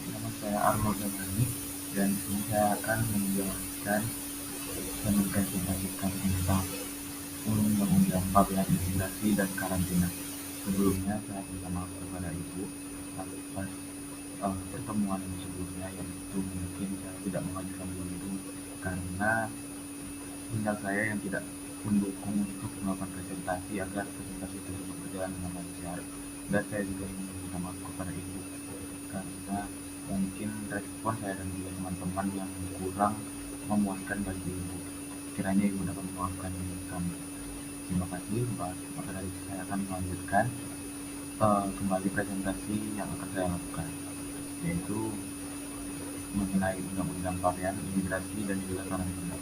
Nama saya Arnold Damani dan di sini saya akan menjelaskan dan mempresentasikan tentang Undang-Undang Pabean Imigrasi dan Karantina. Sebelumnya saya minta maaf kepada Ibu atas pertemuan sebelumnya, yaitu mungkin saya tidak mengajukan diri karena sinyal saya yang tidak mendukung untuk melakukan presentasi agar presentasi tersebut berjalan dengan lancar, dan saya juga ingin meminta maaf kepada Ibu karena mungkin respon saya dan juga teman-teman yang kurang memuaskan bagi Ibu. Kiranya Ibu dapat memaafkan kami. Terima kasih. Maka dari saya akan melanjutkan kembali presentasi yang akan saya lakukan, yaitu mengenai Undang-Undang Pabean Imigrasi dan juga Karantina.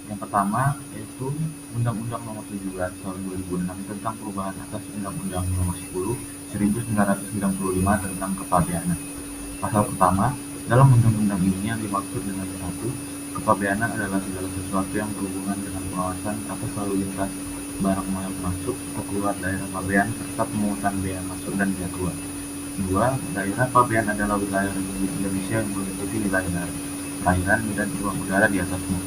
Yang pertama yaitu Undang-Undang Nomor 17 Tahun 2006 tentang perubahan atas Undang-Undang Nomor 10 1995 tentang kepabeanan. Pasal pertama, dalam undang-undang ini yang dimaksud dengan satu, kepabeanan adalah segala sesuatu yang berhubungan dengan pengawasan atas lalu lintas barang masuk atau keluar daerah pabean serta pemungutan bea masuk dan bea keluar. Dua, daerah pabean adalah wilayah Republik Indonesia yang meliputi wilayah perairan dan ruang udara di atasnya,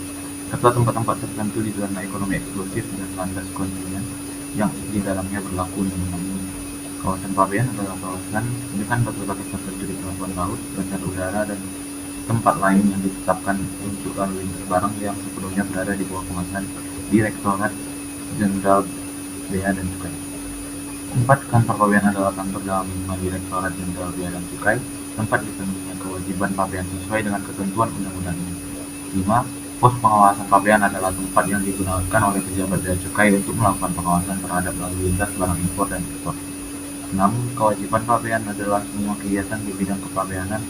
serta tempat-tempat tertentu di zona ekonomi eksklusif dan landas kontinen yang di dalamnya berlaku undang-undang ini. Kawasan pabean adalah kawasan dengan batas-batas tertentu di pelabuhan laut, bandar udara, dan tempat lain yang ditetapkan untuk lalu lintas barang yang sepenuhnya berada di bawah pengawasan Direktorat Jenderal Bea dan Cukai. 4. Kantor pabean adalah kantor dalam lingkungan Direktorat Jenderal Bea dan Cukai, tempat dipenuhinya kewajiban pabean sesuai dengan ketentuan undang-undang ini. 5. Pos pengawasan pabean adalah tempat yang digunakan oleh pejabat bea cukai untuk melakukan pengawasan terhadap lalu lintas barang impor dan ekspor. 6. Kewajiban pabean adalah semua kegiatan di bidang kepabeanan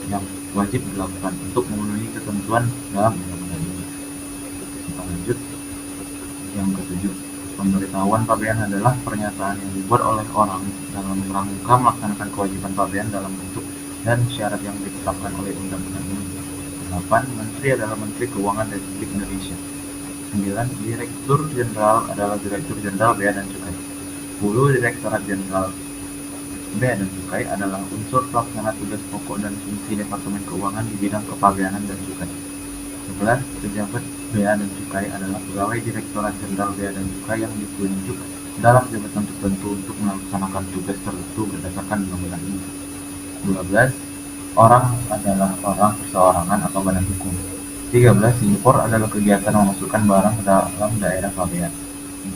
yang wajib dilakukan untuk memenuhi ketentuan dalam undang-undang ini. Kita lanjut. Yang ketujuh, pemberitahuan pabean adalah pernyataan yang dibuat oleh orang dalam rangka melaksanakan kewajiban pabean dalam bentuk dan syarat yang ditetapkan oleh undang-undang ini. 8. Menteri adalah Menteri Keuangan Republik Indonesia. 9. Direktur Jenderal adalah Direktur Jenderal Bea dan Cukai. 10. Direktorat Jenderal Bea dan Cukai adalah unsur pelaksana tugas pokok dan fungsi Departemen Keuangan di bidang kepabeanan dan cukai. 11. Pejabat Bea dan Cukai adalah pegawai Direktorat Jenderal Bea dan Cukai yang ditunjuk dalam jabatan tertentu untuk melaksanakan tugas tertentu berdasarkan undang-undang ini. 12. Orang adalah orang perseorangan atau badan hukum. 13. Impor adalah kegiatan memasukkan barang ke dalam daerah pabean.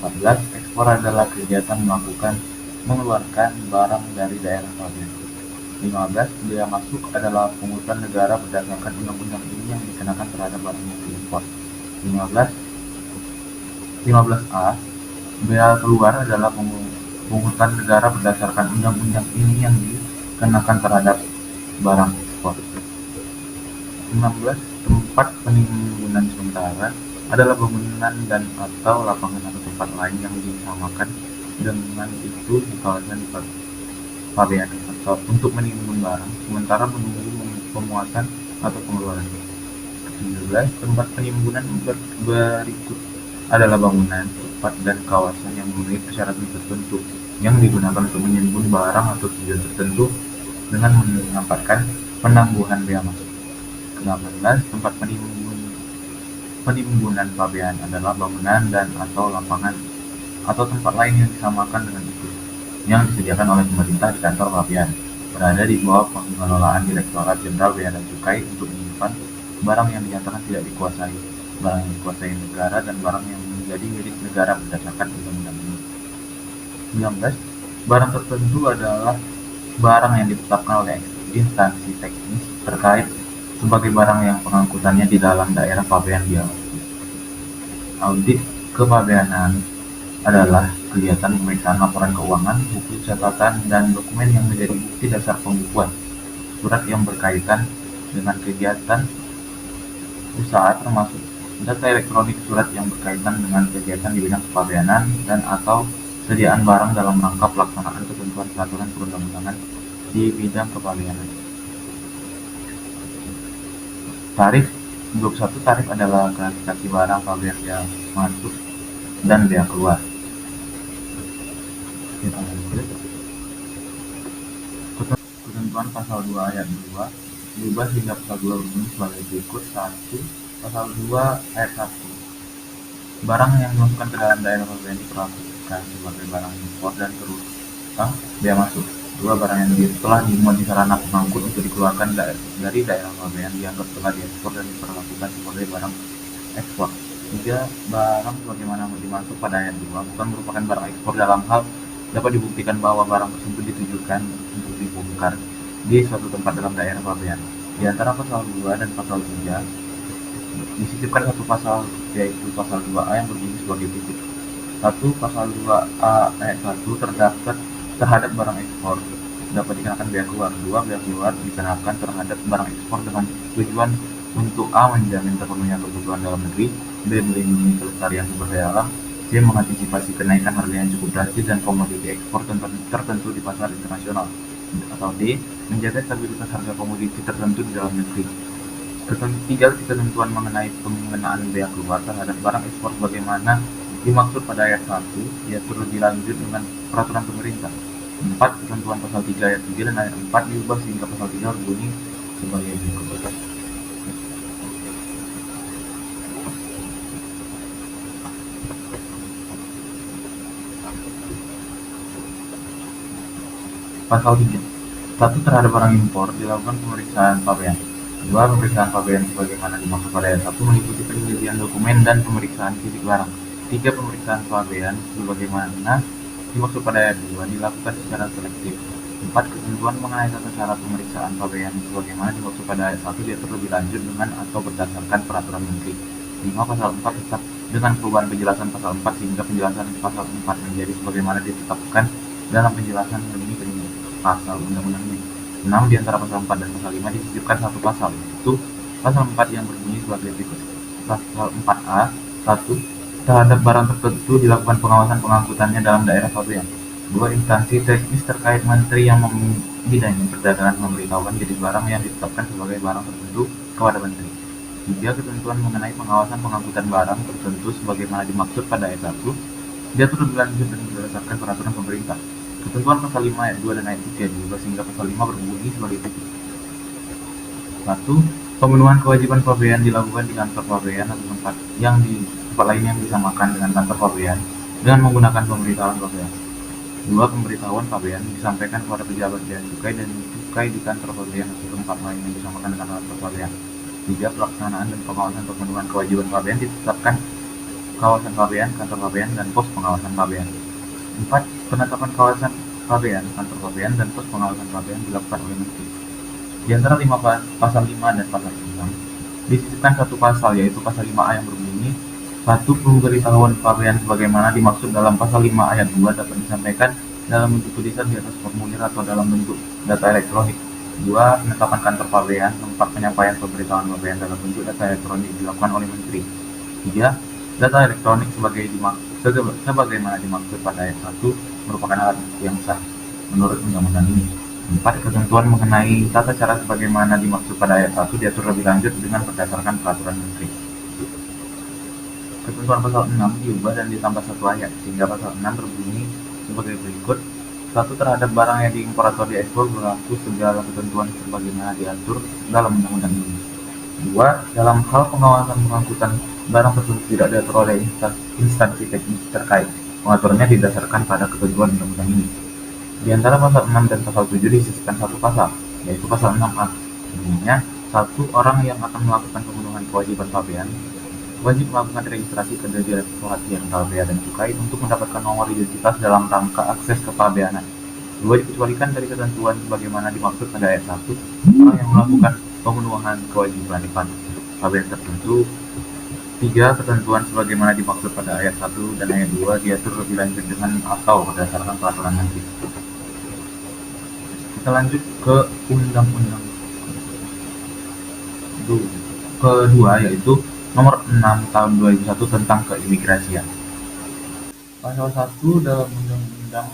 14. Ekspor adalah kegiatan mengeluarkan barang dari daerah pabean. 15. Bea masuk adalah pungutan negara berdasarkan undang-undang ini yang dikenakan terhadap barang yang diimpor. 15A. Bea keluar adalah pungutan negara berdasarkan undang-undang ini yang dikenakan terhadap barang ekspor. 16. Tempat penimbunan sementara adalah bangunan dan atau lapangan atau tempat lain yang disamakan dengan itu di kawasan pabean atau untuk menimbun barang sementara menunggu pemuasan atau pengeluaran. 17. Tempat penimbunan berikut adalah bangunan, tempat dan kawasan yang memenuhi persyaratan tertentu yang digunakan untuk menimbun barang atau tujuan tertentu dengan menempatkan penangguhan bea masuk. 18. Tempat penimbunan pabean adalah bangunan dan atau lapangan atau tempat lain yang disamakan dengan itu yang disediakan oleh pemerintah di kantor pabean, berada di bawah pengelolaan Direktorat Jenderal Bea dan Cukai untuk menyimpan barang yang dinyatakan tidak dikuasai, barang yang dikuasai negara, dan barang yang menjadi milik negara berdasarkan undang-undang ini. 19. Barang tertentu adalah barang yang ditetapkan oleh instansi teknis terkait sebagai barang yang pengangkutannya di dalam daerah pabean diawasi. Audit kepabeanan adalah kegiatan pemeriksaan laporan keuangan, buku catatan, dan dokumen yang menjadi bukti dasar pembukuan surat yang berkaitan dengan kegiatan usaha, termasuk data elektronik surat yang berkaitan dengan kegiatan di bidang kepabeanan dan atau sediaan barang dalam rangka pelaksanaan ketentuan peraturan perundang-undangan di bidang kepabeanan. Tarif 21. Tarif adalah klasifikasi barang pabean yang masuk dan bea keluar. Kita lanjut. ketentuan pasal 2 ayat 2 diubah sehingga pasal 2 berbunyi sebagai berikut. 1. Pasal 2 ayat 1. Barang yang dimasukkan ke dalam daerah APBN diperlakukan sebagai barang impor dan terutang bea masuk. 2. Barang yang telah dimuat di sarana pengangkut untuk dikeluarkan dari daerah APBN dianggap telah diekspor dan diperlakukan sebagai barang ekspor. 3. Barang sebagaimana dimaksud pada ayat 2 bukan merupakan barang ekspor dalam hal dapat dibuktikan bahwa barang tersebut ditujukan untuk dibongkar di suatu tempat dalam daerah APBN. Di antara pasal 2 dan pasal 3 disisipkan satu pasal, yaitu pasal 2A yang berbunyi sebagai berikut. 1. Pasal 2A ayat 1 terhadap barang ekspor dapat dikenakan bea keluar. 2. Bea keluar dikenakan terhadap barang ekspor dengan tujuan untuk A. menjamin terpenuhnya kebutuhan dalam negeri, B. melindungi kelestarian sumber daya alam, C. mengantisipasi kenaikan harga yang cukup drastis dan komoditi ekspor tertentu di pasar internasional, atau D. menjaga stabilitas harga komoditi tertentu di dalam negeri. 3. Ketentuan mengenai penggunaan bea keluar terhadap barang ekspor sebagaimana dimaksud pada ayat 1 diatur lebih lanjut dengan peraturan pemerintah. 4. Ketentuan pasal 3 ayat 3 dan ayat 4 diubah sehingga pasal 3 berbunyi sebagai berikut. Pasal 3. 1. Terhadap barang impor dilakukan pemeriksaan pabean. 2. Pemeriksaan pabean sebagaimana dimaksud pada ayat 1 meliputi penelitian dokumen dan pemeriksaan fisik barang. 3. Pemeriksaan pabean sebagaimana dimaksud pada ayat 2 dilakukan secara selektif. 4. Ketentuan mengenai tata cara pemeriksaan pabean sebagaimana dimaksud pada ayat 1 diatur lebih lanjut dengan atau berdasarkan peraturan menteri. 5. Pasal 4 tetap dengan perubahan penjelasan pasal 4 sehingga penjelasan pasal 4 menjadi sebagaimana ditetapkan dalam penjelasan mengenai pasal undang-undang ini. 6. Di antara pasal 4 dan pasal 5 disisipkan satu pasal, yaitu pasal 4 yang berbunyi sebagai berikut. Pasal 4A 1. Terhadap barang tertentu dilakukan pengawasan pengangkutannya dalam daerah pabean. 2. Instansi teknis terkait menteri yang membidangi perdagangan memberitahukan jenis barang yang ditetapkan sebagai barang tertentu kepada menteri. 3. Ketentuan mengenai pengawasan pengangkutan barang tertentu sebagaimana dimaksud pada ayat 1 diatur lebih lanjut dan berdasarkan peraturan pemerintah. Ketentuan pasal 5 ayat 2 dan ayat 3 diubah sehingga pasal 5 berbunyi sebagai berikut. 1. Pemenuhan kewajiban pabean dilakukan di kantor pabean atau tempat lain yang disamakan dengan kantor pabean dengan menggunakan pemberitahuan pabean. 2. Pemberitahuan pabean disampaikan kepada pejabat bea cukai dan cukai di kantor pabean atau tempat lain yang disamakan dengan kantor pabean. 3. Pelaksanaan dan pengawasan pemenuhan kewajiban pabean ditetapkan kawasan pabean, kantor pabean, dan pos pengawasan pabean. 4. Penetapan kawasan pabean, kantor pabean, dan pos pengawasan pabean dilakukan oleh menteri. Di antara pasal 5 dan pasal 6 disisipkan satu pasal, yaitu pasal 5A yang berbunyi 1. Pemberitahuan pabean sebagaimana dimaksud dalam pasal 5 ayat 2 dapat disampaikan dalam bentuk tulisan di atas formulir atau dalam bentuk data elektronik. 2. Penetapan kantor pabean, tempat penyampaian pemberitahuan pabean dalam bentuk data elektronik dilakukan oleh menteri. 3. Data elektronik sebagaimana dimaksud pada ayat 1 merupakan alat bukti yang sah menurut undang-undang ini. 4. Ketentuan mengenai tata cara sebagaimana dimaksud pada ayat 1 diatur lebih lanjut dengan berdasarkan peraturan menteri. Ketentuan pasal 6 diubah dan ditambah satu ayat sehingga pasal 6 berbunyi sebagai berikut. 1. Terhadap barang yang diimpor atau diekspor berlaku segala ketentuan sebagaimana diatur dalam undang-undang ini. 2. Dalam hal pengawasan pengangkutan barang tersebut tidak diatur oleh instansi teknis terkait. Pengaturannya didasarkan pada ketentuan undang-undang ini. Di antara pasal 6 dan pasal 7 disisipkan satu pasal, yaitu pasal 6A. Bunyinya, 1. Orang yang akan melakukan pemenuhan kewajiban pabean wajib melakukan registrasi ke Direktorat Jenderal Bea dan Cukai untuk mendapatkan nomor identitas dalam rangka akses kepabeanan. 2. Dikecualikan dari ketentuan sebagaimana dimaksud pada ayat 1, orang yang melakukan pemenuhan kewajiban pabean tertentu. 3. Ketentuan sebagaimana dimaksud pada ayat 1 dan ayat 2 diatur lebih lanjut dengan atau berdasarkan peraturan menteri. Kita lanjut ke undang-undang kedua, yaitu nomor 6 tahun 2001 tentang keimigrasian. Pasal 1 dalam undang-undang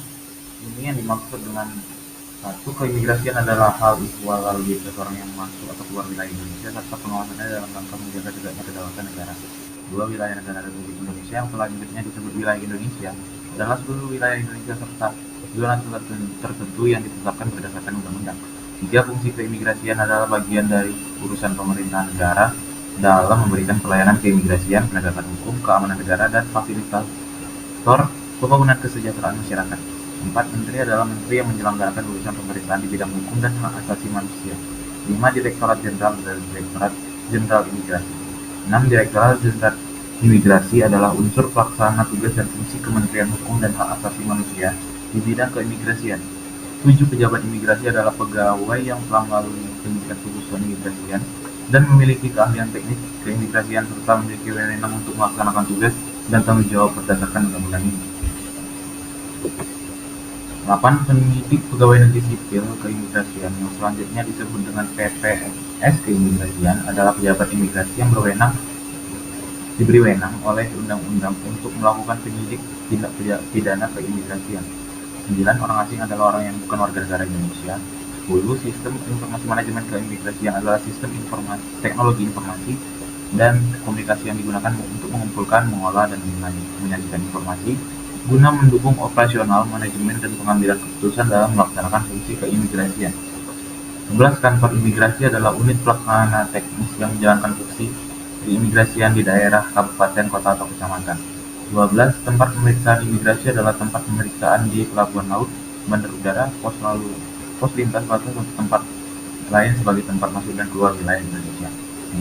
ini yang dimaksud dengan 1. Keimigrasian adalah hal ihwal lalu lintas seseorang yang masuk atau keluar wilayah Indonesia serta pengawasannya dalam rangka menjaga tegaknya kedaulatan negara. 2. Wilayah negara Republik Indonesia yang selanjutnya disebut wilayah Indonesia adalah seluruh wilayah Indonesia serta zona tertentu yang ditetapkan berdasarkan undang-undang. Tiga, fungsi keimigrasian adalah bagian dari urusan pemerintahan negara dalam memberikan pelayanan keimigrasian, penegakan hukum, keamanan negara, dan fasilitator pembangunan kesejahteraan masyarakat. Empat, menteri adalah menteri yang menyelenggarakan urusan pemerintahan di bidang hukum dan hak asasi manusia. Lima, direktorat jenderal adalah direktorat jenderal imigrasi. Enam, direktorat jenderal imigrasi adalah unsur pelaksana tugas dan fungsi Kementerian Hukum dan Hak Asasi Manusia di bidang keimigrasian. 7, pejabat imigrasi adalah pegawai yang telah melalui pendidikan khusus keimigrasian dan memiliki keahlian teknis keimigrasian serta memiliki wewenang untuk melaksanakan tugas dan tanggung jawab berdasarkan undang-undang ini. 8, penyidik pegawai negeri sipil keimigrasian yang selanjutnya disebut dengan PPS keimigrasian adalah pejabat imigrasi yang diberi wewenang oleh undang-undang untuk melakukan penyidik tindak pidana keimigrasian. 9, orang asing adalah orang yang bukan warga negara Indonesia. 10, sistem informasi manajemen keimigrasian adalah sistem teknologi informasi dan komunikasi yang digunakan untuk mengumpulkan, mengolah, dan menyajikan informasi guna mendukung operasional, manajemen, dan pengambilan keputusan dalam melaksanakan fungsi keimigrasian. 11, kantor imigrasi adalah unit pelaksana teknis yang menjalankan fungsi keimigrasian di daerah, kabupaten, kota, atau kecamatan. 12, tempat pemeriksaan imigrasi adalah tempat pemeriksaan di pelabuhan laut, bandar udara, pos lintas batas, atau tempat lain sebagai tempat masuk dan keluar wilayah Indonesia.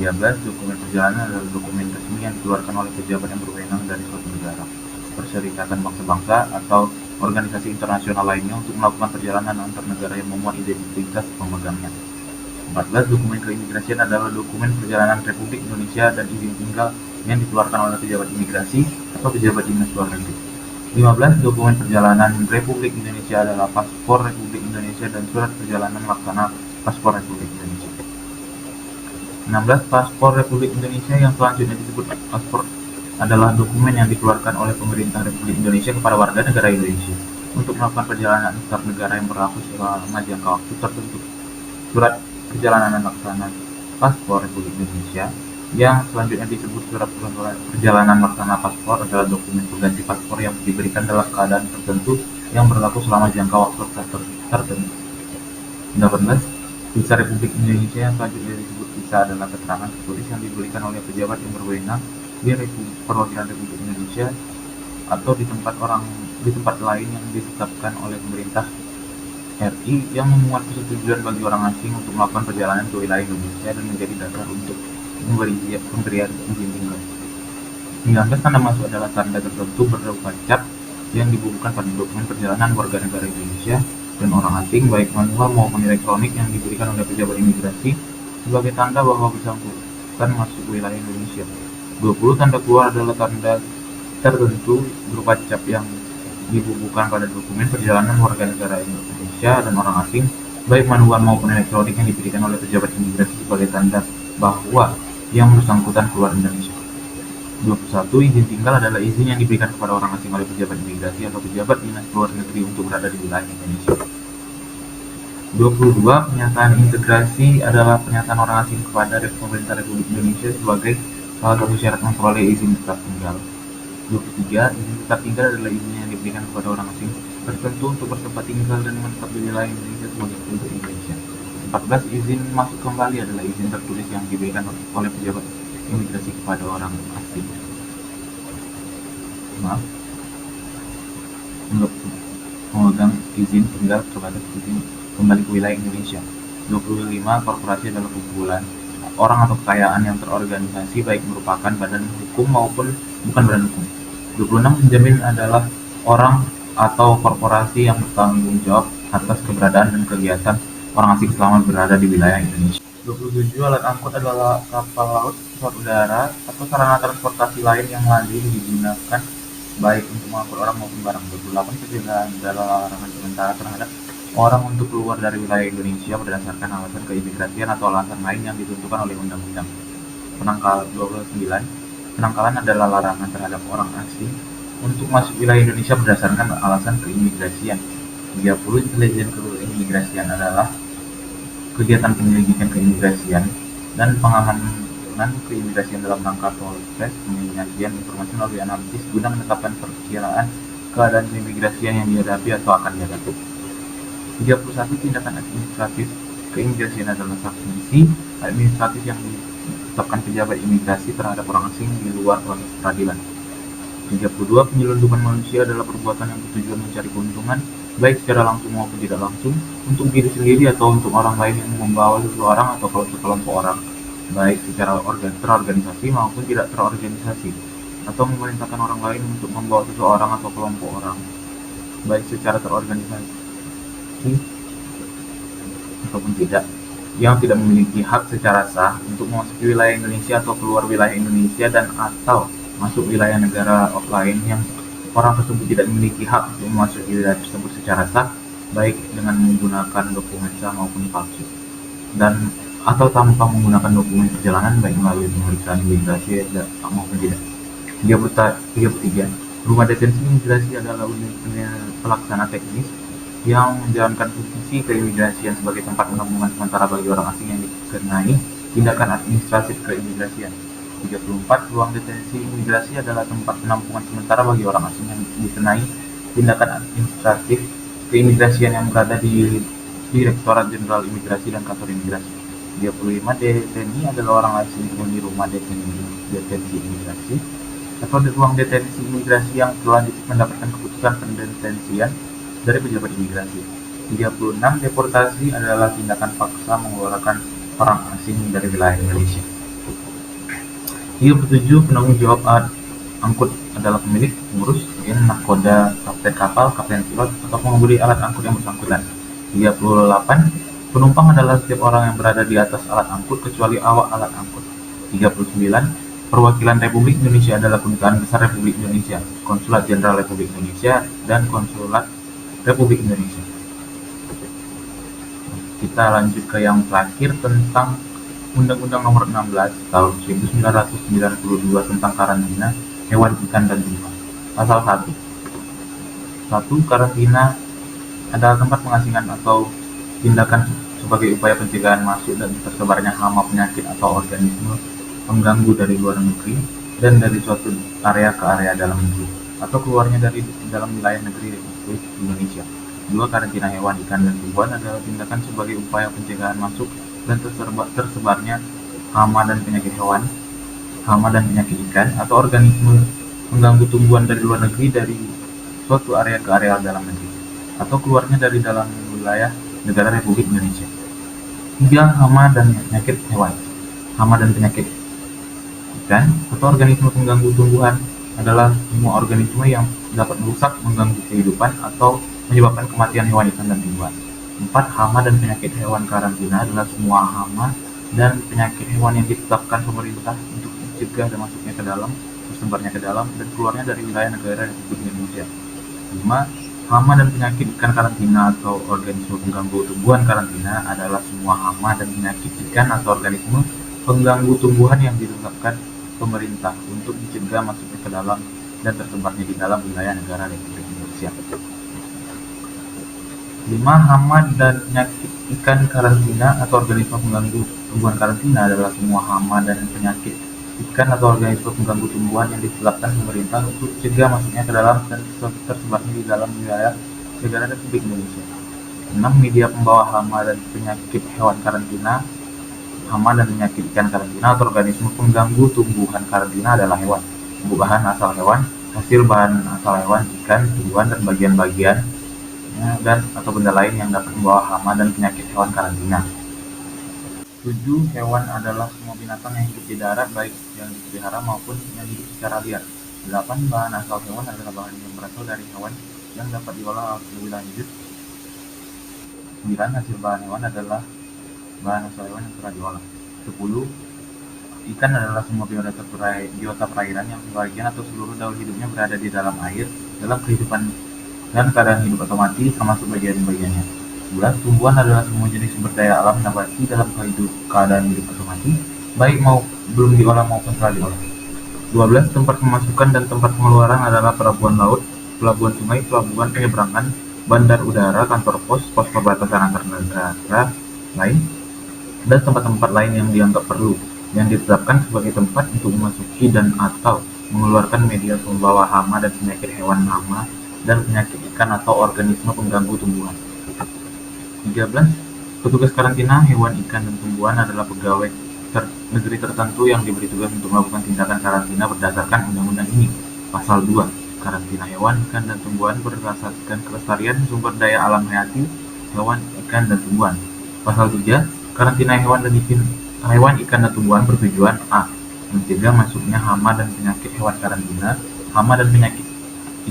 13, dokumen perjalanan adalah dokumen resmi yang dikeluarkan oleh pejabat yang berwenang dari suatu negara, perserikatan bangsa-bangsa, atau organisasi internasional lainnya untuk melakukan perjalanan antar negara yang memuat identitas pemegangnya. 14, dokumen keimigrasian adalah dokumen perjalanan Republik Indonesia dan izin tinggal yang dikeluarkan oleh pejabat imigrasi atau pejabat dinas luar negeri. 15, dokumen perjalanan Republik Indonesia adalah paspor Republik Indonesia dan surat perjalanan laksana paspor Republik Indonesia. 16, paspor Republik Indonesia yang selanjutnya disebut paspor adalah dokumen yang dikeluarkan oleh pemerintah Republik Indonesia kepada warga negara Indonesia untuk melakukan perjalanan antar negara yang berlaku selama jangka waktu tertentu. Surat perjalanan laksana paspor Republik Indonesia yang selanjutnya disebut surat perjalanan laksana paspor adalah dokumen pengganti paspor yang diberikan dalam keadaan tertentu yang berlaku selama jangka waktu tertentu. 18, visa Republik Indonesia yang selanjutnya disebut visa adalah keterangan tertulis yang diberikan oleh pejabat yang berwenang di perwakilan Republik Indonesia atau di tempat lain yang ditetapkan oleh pemerintah RI yang memuat persetujuan bagi orang asing untuk melakukan perjalanan ke wilayah Indonesia dan menjadi dasar untuk pemberian izin tinggal. 19, tanda masuk adalah tanda tertentu berupa cap yang dibubuhkan pada dokumen perjalanan warga negara Indonesia dan orang asing baik manual maupun elektronik yang diberikan oleh pejabat imigrasi sebagai tanda bahwa bersangkutan masuk wilayah Indonesia. 20, tanda keluar adalah tanda tertentu berupa cap yang dibubuhkan pada dokumen perjalanan warga negara Indonesia dan orang asing baik manual maupun elektronik yang diberikan oleh pejabat imigrasi sebagai tanda bahwa yang bersangkutan keluar Indonesia. 21, izin tinggal adalah izin yang diberikan kepada orang asing oleh pejabat imigrasi atau pejabat dinas luar negeri untuk berada di wilayah Indonesia. 22, pernyataan integrasi adalah pernyataan orang asing kepada pemerintah Republik Indonesia sebagai salah satu syarat memperoleh izin tetap tinggal. 23, izin tetap tinggal adalah izin yang diberikan kepada orang asing tertentu untuk bertempat tinggal dan menetap di wilayah Indonesia sebagai penduduk Indonesia. 14, izin masuk kembali adalah izin tertulis yang diberikan oleh pejabat imigrasi kepada orang asing. Untuk memegang izin tinggal terbatas izin kembali ke wilayah Indonesia. 25, korporasi adalah kumpulan orang atau kekayaan yang terorganisasi baik merupakan badan hukum maupun bukan badan hukum. 26, penjamin adalah orang atau korporasi yang bertanggung jawab atas keberadaan dan kegiatan orang asing selama berada di wilayah Indonesia. 27, alat angkut adalah kapal laut, pesawat udara, atau sarana transportasi lain yang lazim digunakan baik untuk mengangkut orang maupun barang. 28, pencegahan adalah larangan sementara terhadap orang untuk keluar dari wilayah Indonesia berdasarkan alasan keimigrasian atau alasan lain yang ditentukan oleh undang-undang. 29, penangkalan adalah larangan terhadap orang asing untuk masuk wilayah Indonesia berdasarkan alasan keimigrasian. 30, intelijen keimigrasian adalah kegiatan penyelidikan keimigrasian dan pengamanan keimigrasian dalam rangka proses penyajian informasi melalui analisis guna menetapkan perkiraan keadaan keimigrasian yang dihadapi atau akan dihadapi. 31, tindakan administratif keimigrasian adalah sanksi administratif yang ditetapkan pejabat imigrasi terhadap orang asing di luar proses peradilan. 32. Penyelundupan manusia adalah perbuatan yang bertujuan mencari keuntungan, baik secara langsung maupun tidak langsung, untuk diri sendiri atau untuk orang lain yang membawa seseorang atau sekelompok orang, baik secara terorganisasi maupun tidak terorganisasi, atau memerintahkan orang lain untuk membawa seseorang atau kelompok orang, baik secara terorganisasi ataupun tidak, yang tidak memiliki hak secara sah untuk memasuki wilayah Indonesia atau keluar wilayah Indonesia dan atau masuk wilayah negara lain yang orang tersebut tidak memiliki hak untuk memasuki wilayah tersebut secara sah, baik dengan menggunakan dokumen sah maupun palsu, dan atau tanpa menggunakan dokumen perjalanan baik melalui pemeriksaan imigrasi maupun tidak. 33. Rumah detensi imigrasi adalah unit pelaksana teknis yang menjalankan fungsi keimigrasian sebagai tempat penampungan sementara bagi orang asing yang dikenai tindakan administratif keimigrasian. 34. Ruang detensi imigrasi adalah tempat penampungan sementara bagi orang asing yang dikenai tindakan administratif keimigrasian yang berada di Direktorat Jenderal Imigrasi dan Kantor Imigrasi. 35. DTNI adalah orang asing penghuni rumah detensi imigrasi atau ruang detensi imigrasi yang telah mendapatkan keputusan pendetensian dari pejabat imigrasi. 36. Deportasi adalah tindakan paksa mengeluarkan orang asing dari wilayah Indonesia. 37. Penanggung jawab angkut adalah pemilik, pengurus, nahkoda, kapten kapal, kapten pilot, atau pengemudi alat angkut yang bersangkutan. 38. Penumpang adalah setiap orang yang berada di atas alat angkut kecuali awak alat angkut. 39. Perwakilan Republik Indonesia adalah Kedutaan Besar Republik Indonesia, Konsulat Jenderal Republik Indonesia, dan Konsulat Republik Indonesia. Kita lanjut ke yang terakhir tentang Undang-Undang Nomor 16 Tahun 1992 tentang karantina hewan, ikan, dan tumbuhan. Pasal 1. 1. Karantina adalah tempat pengasingan atau tindakan sebagai upaya pencegahan masuk dan tersebarnya hama, penyakit, atau organisme pengganggu dari luar negeri dan dari suatu area ke area dalam negeri atau keluarnya dari dalam wilayah negeri Republik Indonesia. 2. Karantina hewan, ikan, dan tumbuhan adalah tindakan sebagai upaya pencegahan masuk dan tersebarnya hama dan penyakit hewan, hama dan penyakit ikan, atau organisme pengganggu tumbuhan dari luar negeri dari suatu area ke area dalam negeri atau keluarnya dari dalam wilayah negara Republik Indonesia. 3. Hama dan penyakit hewan, hama dan penyakit ikan, atau organisme pengganggu tumbuhan adalah semua organisme yang dapat merusak, mengganggu kehidupan, atau menyebabkan kematian hewan, ikan, dan tumbuhan. 4. Hama dan penyakit hewan karantina adalah semua hama dan penyakit hewan yang ditetapkan pemerintah untuk mencegah dan masuknya ke dalam, tersebarnya ke dalam, dan keluarnya dari wilayah negara Republik Indonesia. 5. Hama dan penyakit ikan karantina atau organisme pengganggu tumbuhan karantina adalah semua hama dan penyakit ikan atau organisme pengganggu tumbuhan yang ditetapkan pemerintah untuk mencegah masuknya ke dalam dan tersebarnya di dalam wilayah negara Republik Indonesia. 5. Hama dan penyakit ikan karantina atau organisme pengganggu tumbuhan karantina adalah semua hama dan penyakit ikan atau organisme pengganggu tumbuhan yang ditetapkan pemerintah untuk mencegah masuknya ke dalam dan tersebarnya di dalam wilayah negara Republik Indonesia. 6. Media pembawa hama dan penyakit hewan karantina, hama dan penyakit ikan karantina atau organisme pengganggu tumbuhan karantina adalah hewan, bahan asal hewan, hasil bahan asal hewan, ikan, tumbuhan, dan bagian-bagian dan atau benda lain yang dapat membawa hama dan penyakit hewan karantina. 7. Hewan adalah semua binatang yang hidup di darat, baik yang dipelihara maupun yang hidup secara liar. 8. Bahan asal hewan adalah bahan yang berasal dari hewan yang dapat diolah lebih lanjut. 9. Hasil bahan hewan adalah bahan asal hewan yang telah diolah. 10. Ikan adalah semua biota perairan yang sebagian atau seluruh daur hidupnya berada di dalam air dalam kehidupan dan keadaan hidup atau mati, termasuk bagian-bagiannya. 11. Tumbuhan adalah semua jenis sumber daya alam nabati dalam keadaan hidup atau mati, baik belum diolah maupun telah diolah. 12. Tempat pemasukan dan tempat pengeluaran adalah pelabuhan laut, pelabuhan sungai, pelabuhan penyeberangan, bandar udara, kantor pos perbatasan antar negara lain, dan tempat-tempat lain yang dianggap perlu, yang ditetapkan sebagai tempat untuk memasuki dan atau mengeluarkan media pembawa hama dan penyakit hewan, hama dan penyakit ikan atau organisme pengganggu tumbuhan. 13. Petugas karantina hewan, ikan, dan tumbuhan adalah pegawai negeri tertentu yang diberi tugas untuk melakukan tindakan karantina berdasarkan undang-undang ini. Pasal 2. Karantina hewan, ikan, dan tumbuhan berdasarkan kelestarian sumber daya alam hayati, hewan, ikan, dan tumbuhan. Pasal 3. Karantina hewan, ikan, dan tumbuhan bertujuan a. Mencegah masuknya hama dan penyakit hewan karantina, hama dan penyakit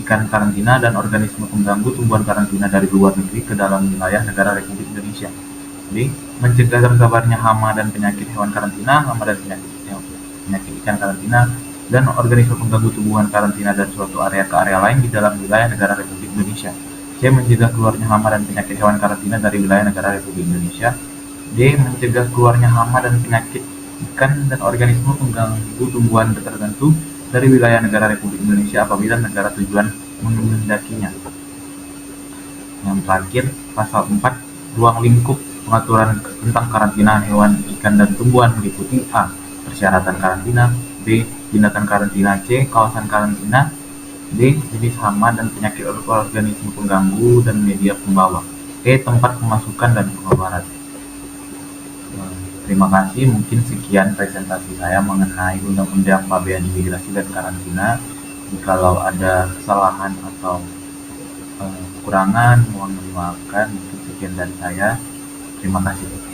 ikan karantina, dan organisme pengganggu tumbuhan karantina dari luar negeri ke dalam wilayah negara Republik Indonesia. B. Mencegah tersebarnya hama dan penyakit hewan karantina, hama dan penyakit ikan karantina, dan organisme pengganggu tumbuhan karantina dari suatu area ke area lain di dalam wilayah negara Republik Indonesia. C. Mencegah keluarnya hama dan penyakit hewan karantina dari wilayah negara Republik Indonesia. D. Mencegah keluarnya hama dan penyakit ikan dan organisme pengganggu tumbuhan tertentu dari wilayah negara Republik Indonesia apabila negara tujuan mengendakinya. Yang terakhir, pasal 4, ruang lingkup pengaturan tentang karantina hewan, ikan, dan tumbuhan meliputi a. Persyaratan karantina, b. Tindakan karantina, c. Kawasan karantina, d. Jenis hama dan penyakit organisme pengganggu dan media pembawa, e. Tempat pemasukan dan pengeluaran. Terima kasih, mungkin sekian presentasi saya mengenai Undang-Undang Pabean Imigrasi dan Karantina. Jikalau ada kesalahan atau kekurangan, mohon dimaafkan. Mungkin sekian dari saya. Terima kasih.